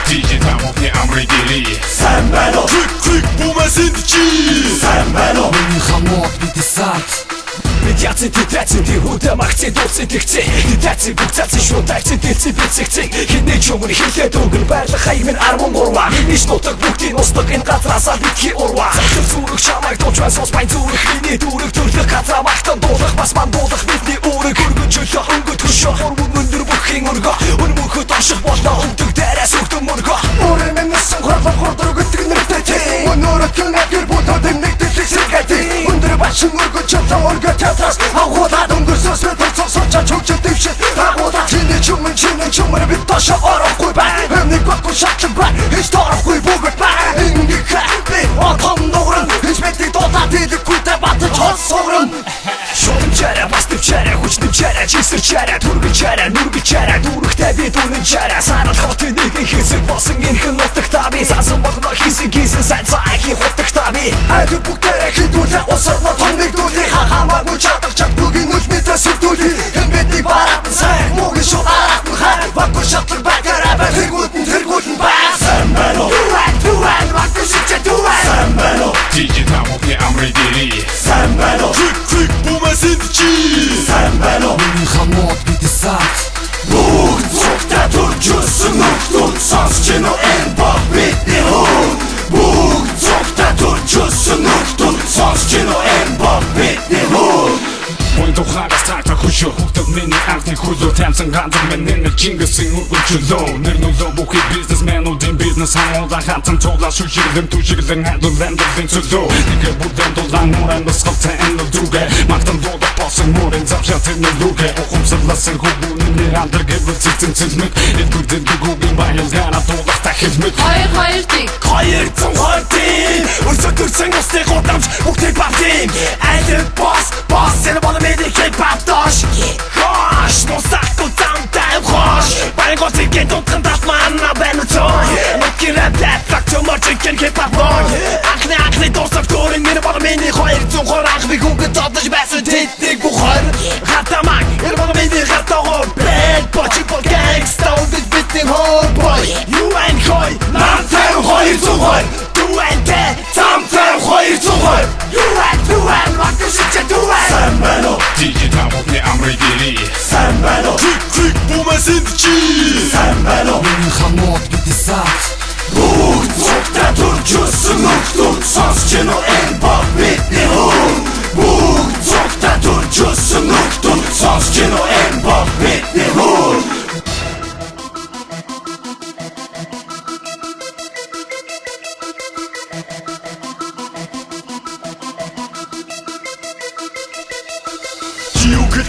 DJ тамовны амрыдери сайн байна уу Клик бумасэнд чи сайн байна уу Миний хамот би десант Медиаци тэтаци дихута махци доци тэгци Тэтаци бүгцаци шуудайци дэлци бицэгци Хинэ чумын хэлээд өгөн байлах хаймын 13 Минийш нутаг бүгдийн устдаг энэ газраасаа битгий урва Захир зүрх чамайг дуучван сосбайн зүрх Миний дүрх төрлөх газраа махтан дуулах бас мандуулах бидний үүрэг Өргөн чөлөө өнгөт хөшөө хурмын өндөр бүхийн өргөө Өнмөхөд ашиг болно өндөг дээрээс өгдөн мөргөө Өөрийн минэсэн хорлох хордор өгдөг нэртэй чи Өнөөрөд гэнэгэр бодоод нэгдэл ширгэти Өндөр башин өргөн чөлөө өргөө Тятрас агуулаад өнгөрсөс мэдрэл сочаа чөгчөд дэвшээ агуулаад чиний чумэр бит ташаа орохгүй бай Хэмник батгүй шатчин бай Хич торохгүй бүгд бай Инги хэппи отом нууран Хич мэддэг дуудаад идэхгүй тэ батж хол сууран Шуным чараа бас төвчараа хүчным чараа чисэр чараа түргэн чараа нүргэн чараа дүүрхтэй би дүнэн чараа санал хотын нэгэн хэсэг босон инхэн нутагтаа би сасан болгоно хийсэн гисэн сайн цаагийн хутагтаа би айд бүгдээ хидүүлээ усарна томнэгдүүлээ хамаагүй чадах чад бүгийн үлмэтэ сүрдүүлээ хэмбэтний бараат сайн мөгийн шууд араат хай вакуй шатлар бакараа тэргүүдэн бас сайн байна уу дуан вакуй шичэ дуан сайн байна уу DJ тамовны амрыдери сайн байна уу Клик бумасэнд чи сайн байна уу Миний хамот би десант бүгд цогтой төржсөн нөхдөд сонсч нөө энэ баг бидний хөө бүгд цогтой төржсөн нөхдөд сонсч нөө энэ баг бидний хөө Мөн тухайгаас тартах хөшөө Хөгдөг миний анхны хөлөө Тамсан ганцар менен чингэсэн үргэн чөлөө Нэр нөлөө бүхий бизнесменуудын бизнес хамуулан хатсан туулаа шүшиглэн түшиглэн хадун ландалын цөлөө Нэгэ бүрдэн дулаан муран босголцэн энэ дүгэ Мактан дуудах босон мурын завшат энэ лүгэ Ухумсарласан хөвгүүний андэр гэвэл цэцэн цэлмэг Эдгүрдэн дүгүүгийн баялгана дуулах тахилмэг Хоёр дик 220 дин Өрсөдөрсөн усны гудамж бүгдийг бавдин Айдэн бос энэ бана мэдээ хип-хоп дош Хош мусаку таунтай хош Баянгоцыг ген дутхан татмана бэну цой Нутгийн рэп факту морчикен хип-хоп бой Анхны дурсав дөрин миний бана миний 220 анх би хүүхэд додож байсан тэтник бухар Хатамаг энэ бана миний хатагоо Bad boy бол gangsta Үдэж битний хой You ain't хой Намтай 220 Дуэнтэй Тамтай 220 You ain't вакуй шичэ дуэн сайн байна уу DJ тамовны амрыдери сайн байна уу Клик бумасэнд чи сайн байна уу Миний хамот би десант бүгд цогтой төржсөн нөхдөд сонсч нөө энэ баг бидний хөө бүгд цогтой төржсөн нөхдөд сонсч нөө энэ баг бидний хөө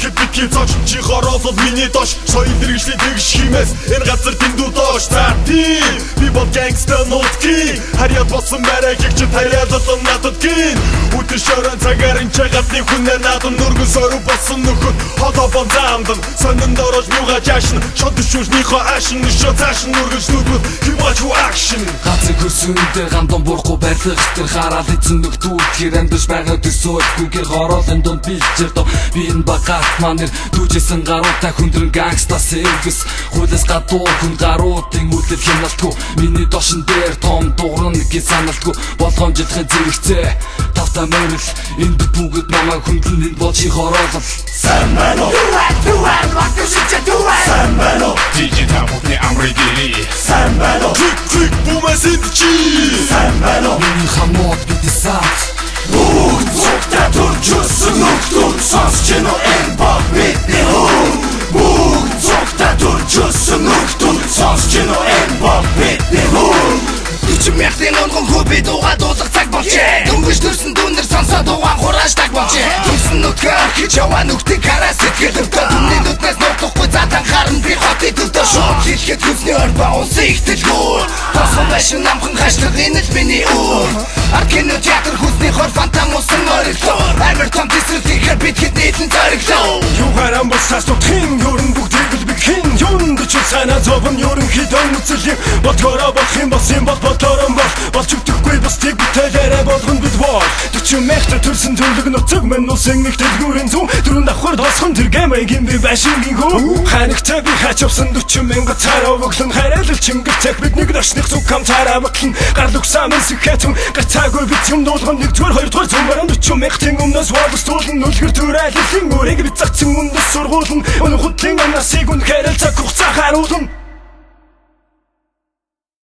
Гэхэд битгий цааш чи хороолол миний доош соёл хэрэгжлийн тэгш химээс энэ газар дэндүү доош за тийм би бол gangsta нутгийн харьяат болсон барай гихч тариалал надад гин үтэн шорон цагаар энэ чагатны хүнээ надад нүргэн сорив болсон нөхөд холоо бонзаамдан сонин дорож мууга жашин шод шүүрнийхөө ашин нөшөө цааш нүргэж нүдвэл химачу акшн Гацэг хөрсөндөө гандон бурахгүй байрлах тэр хараад эзэн нөхдүүд хэр амьдж байгаа төсөөлгүйгээр хороолын дунд бэлчэрдөө би энэ багаат манер түүжсэн гаруутай хүндрэн гангста сервис хуулиас гадуур хүн гаруудын үлдэл хяналтгүй миний дошин дээр том дууран гэж саналтгүй болгоомжлохын зэрэгцээ тавтаа мэрэл энд бүгд намайг хүндлэн энэ бол чи хороолол сайн байна уу дуэн вакуй шичэ дуэн сайн байна уу DJ тамовны амрыдери сайн байна уу Клик бумасэнд чи сайн байна уу Миний хамот би десант бүгд цогтой төржсөн нөхдөд сонсч нөө энэ баг бидний хөө бүгд цогтой төржсөн нөхдөд сонсч нөө энэ баг бидний хөө Ичмэхтэн онгон хобби дуугаа дуулах цаг болжээ Дөнгөж төрсөн дүнэр сонсоод дуугаа хурааж таг болжээ Төрсөн нүдгээр хич яваа нүхтийн караа сэтгэл өвдөө Түмний нүднээс нуухдахгүй затан харан би хотын төвдөө Шууд хэлэхэд хүсний орба унсан ихтэлгүй Тосон байшин намхан хашлаг энэ л миний үр Арт кино театр хүсний хор фантам усан ориглоо Амар том тесрэл тийхэр бид хэд нийтэн зориглоо Юугаар амбасаас тутхин юурын бүгдийг л би хин юунд ч санаа зовн юурын хідэн үцэлээ Бодгороо болох юм бас юм бол бодлорон болж өгдөхгүй бас тийг бүтээлээрээ болгон бид бол 40 метр төрсөн төлөг нуцаг мэн усын их дэлгүүрэн зүүн дөрөв давхар тосхон тэр гэмэгийн би байшингийн хөө ханагтай би хачвсан 40 мянга цараа өглөн харайлал чингэр цах биднийг дашных зүг хамтараа бүтлэн гар лүгсаамын сэхэтэн гацаагүй бид юм дуулган 1-р 2-р цөмөрөн 40 мянган өмнөөс боловстуулан нүлгэр төрайлын өрийг бид загцсан өмнөс сургуулн өнө хутлын анасыг үнэхээр цаг хугацаа харуулна